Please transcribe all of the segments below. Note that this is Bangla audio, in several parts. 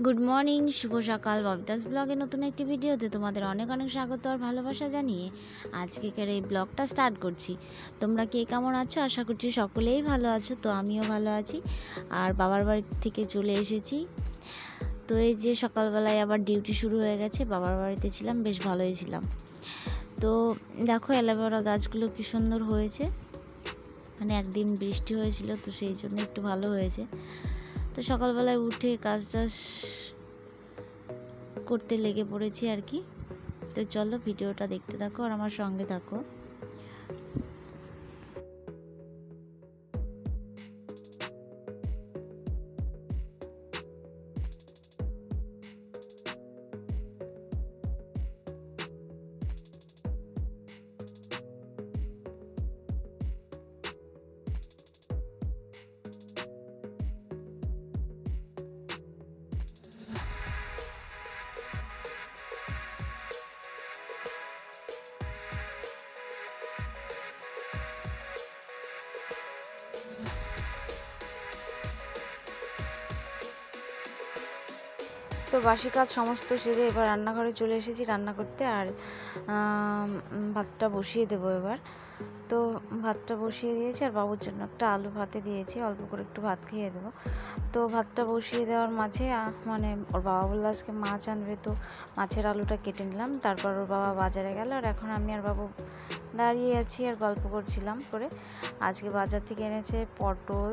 গুড মর্নিং, শুভ সকাল। ববিতাস ব্লগে নতুন একটি ভিডিওতে তোমাদের অনেক অনেক স্বাগত আর ভালোবাসা জানিয়ে আজকের এই ব্লগটা স্টার্ট করছি। তোমরা কে কেমন আছো? আশা করছি সকলেই ভালো আছো। তো আমিও ভালো আছি আর বাবার বাড়ি থেকে চলে এসেছি। তো এই যে সকালবেলায় আবার ডিউটি শুরু হয়ে গেছে। বাবার বাড়িতে ছিলাম, বেশ ভালোই ছিলাম। তো দেখো অ্যালোভেরা গাছগুলো কী সুন্দর হয়েছে, মানে একদিন বৃষ্টি হয়েছিল তো সেই জন্য একটু ভালো হয়েছে। তো সকালবেলায় উঠে কাজ টাজ করতে লেগে পড়েছি আর কি। তো চলো ভিডিওটা দেখতে থাকো আর আমার সঙ্গে থাকো। তো বাসি কাজ সমস্ত সেরে এবার রান্নাঘরে চলে এসেছি রান্না করতে। আর ভাতটা বসিয়ে দেবো এবার। তো ভাতটা বসিয়ে দিয়েছি আর বাবুর জন্য একটা আলু ভাতে দিয়েছি, অল্প করে একটু ভাত খেয়ে দেবো। তো ভাতটা বসিয়ে দেওয়ার মাঝে মানে ওর বাবা বললো আজকে মাছ আনবে, তো মাছের আলুটা কেটে নিলাম। তারপর ওর বাবা বাজারে গেল আর এখন আমি আর বাবু দাঁড়িয়ে আছি আর গল্প করছিলাম করে। আজকে বাজার থেকে এনেছে পটল,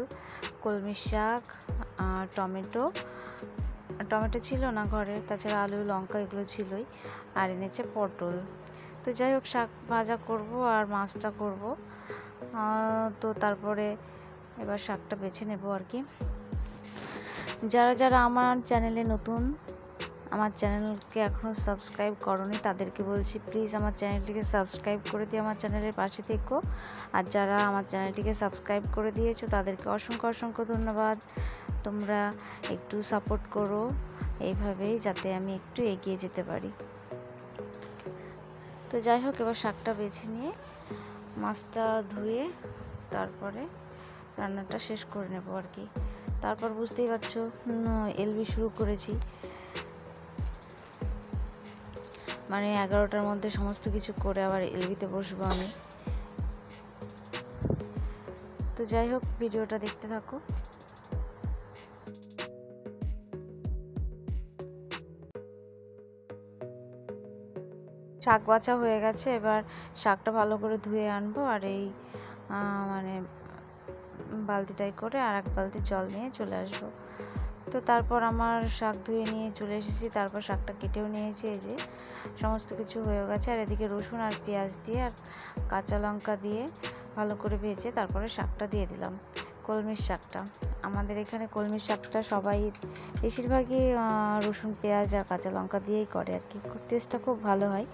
কলমি শাক, টমেটো ছিল না ঘরে, তাছাড়া আলু লঙ্কা এগুলো ছিলই, আর এনেছে পটল। তো যাই হোক, শাক ভাজা করব আর মাছটা করব। তো তারপরে এবার শাকটা বেছে নেব আর কি। যারা যারা আমার চ্যানেলে নতুন, আমার চ্যানেলকে এখনও সাবস্ক্রাইব করোনি তাদেরকে বলছি প্লিজ আমার চ্যানেলটিকে সাবস্ক্রাইব করে দিয়ে আমার চ্যানেলের পাশে থেকো। আর যারা আমার চ্যানেলটিকে সাবস্ক্রাইব করে দিয়েছো তাদেরকে অসংখ্য অসংখ্য ধন্যবাদ। তোমরা একটু সাপোর্ট করো এইভাবেই, যাতে আমি একটু এগিয়ে যেতে পারি। তো যাই হোক, এবার শাকটা বেছে নিয়ে মাছটা ধুয়ে তারপরে রান্নাটা শেষ করে নেব আর কি। তারপর বুঝতেই পারছো এলবি শুরু করেছি, মানে 11টার মধ্যে সমস্ত কিছু করে আবার এলবিতে বসবো আমি। তো যাই হোক, ভিডিওটা দেখতে থাকো। শাক বাছা হয়ে গেছে, এবার শাকটা ভালো করে ধুয়ে আনবো আর এই মানে বালতিটাই করে আর এক বালতি জল নিয়ে চলে আসবো। তো তারপর আমার শাক ধুয়ে নিয়ে চলে এসেছি, তারপর শাকটা কেটেও নিয়েছি। এই যে সমস্ত কিছু হয়ে গেছে আর এদিকে রসুন আর পেঁয়াজ দিয়ে আর কাঁচা লঙ্কা দিয়ে ভালো করে ভেজে তারপরে শাকটা দিয়ে দিলাম। কলমির শাকটা, আমাদের এখানে কলমির শাকটা সবাই বেশিরভাগই রসুন পেঁয়াজ আর কাঁচা লঙ্কা দিয়েই করে আর কি, টেস্টটা খুব ভালো হয়।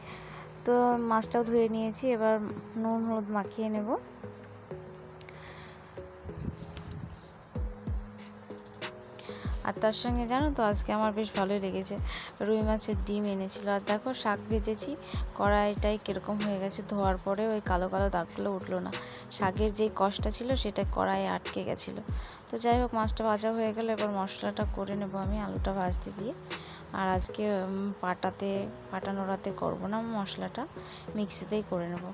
তো মাছটাও ধুয়ে নিয়েছি, এবার নুন হলুদ মাখিয়ে নেব। আর তার সঙ্গে জানো তো আজকে আমার বেশ ভালোই লেগেছে, রুই মাছের ডিম এনেছিল। আর দেখো শাক ভেজেছি, কড়াইটাই কীরকম হয়ে গেছে, ধোয়ার পরে ওই কালো কালো দাগগুলো উঠলো না। শাকের যেই কষটা ছিল সেটা কড়াইয়ে আটকে গেছিলো। তো যাই হোক, মাছটা ভাজা হয়ে গেলে এবার মশলাটা করে নেব আমি আলুটা ভাজতে দিয়ে। আর আজকে পাটানোড়াতে করবো না, মশলাটা মিক্সিতেই করে নেব।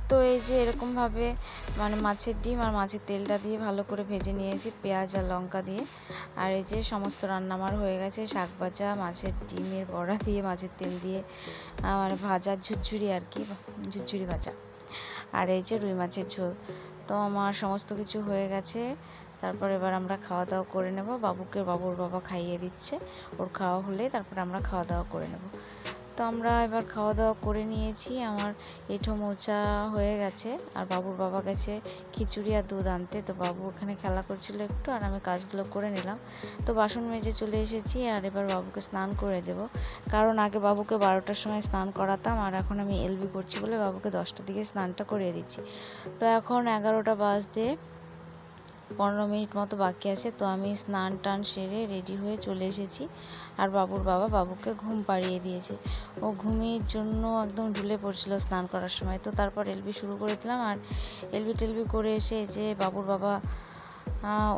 তো এই যে এরকমভাবে মানে মাছের ডিম আর মাছের তেলটা দিয়ে ভালো করে ভেজে নিয়েছি পেঁয়াজ আর লঙ্কা দিয়ে। আর এই যে সমস্ত রান্না আমার হয়ে গেছে, শাক ভাজা, মাছের ডিমের বড়া দিয়ে মাছের তেল দিয়ে মানে ভাজা ঝুরঝুরি আর কি, ঝুরঝুরি ভাজা, আর এই যে রুই মাছের ঝোল। তো আমার সমস্ত কিছু হয়ে গেছে। তারপর এবার আমরা খাওয়া দাওয়া করে নেব। বাবুকে বাবুর বাবা খাইয়ে দিচ্ছে, ওর খাওয়া হলে তারপর আমরা খাওয়া দাওয়া করে নেব। তো আমরা এবার খাওয়া দাওয়া করে নিয়েছি, আমার এঁঠো মোচা হয়ে গেছে, আর বাবুর বাবা গেছে খিচুড়ি আর দুধ আনতে। তো বাবু ওখানে খেলা করছিল একটু, আর আমি কাজগুলো করে নিলাম। তো বাসন মেজে চলে এসেছি, আর এবার বাবুকে স্নান করে দেব, কারণ আগে বাবুকে 12টার সময় স্নান করাতাম, আর এখন আমি এলবি করছি বলে বাবুকে 10টার দিকে স্নানটা করিয়ে দিচ্ছি। তো এখন 11টা বাজতে 15 মিনিট মতো বাকি আছে। তো আমি স্নান টান সেরে রেডি হয়ে চলে এসেছি, আর বাবুর বাবা বাবুকে ঘুম পাড়িয়ে দিয়েছে। ও ঘুমের জন্য একদম ঢুলে পড়ছিল স্নান করার সময়। তো তারপর এলবি শুরু করে দিলাম, আর এলবি টেলবি করে এসে যে বাবুর বাবা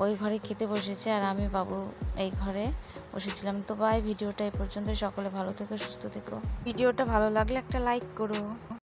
ওই ঘরে খেতে বসেছে, আর আমি বাবুর এই ঘরে বসেছিলাম। তো বাই, ভিডিওটা এই পর্যন্ত। সকলে ভালো থেকো, সুস্থ থেকো। ভিডিওটা ভালো লাগলে একটা লাইক করো।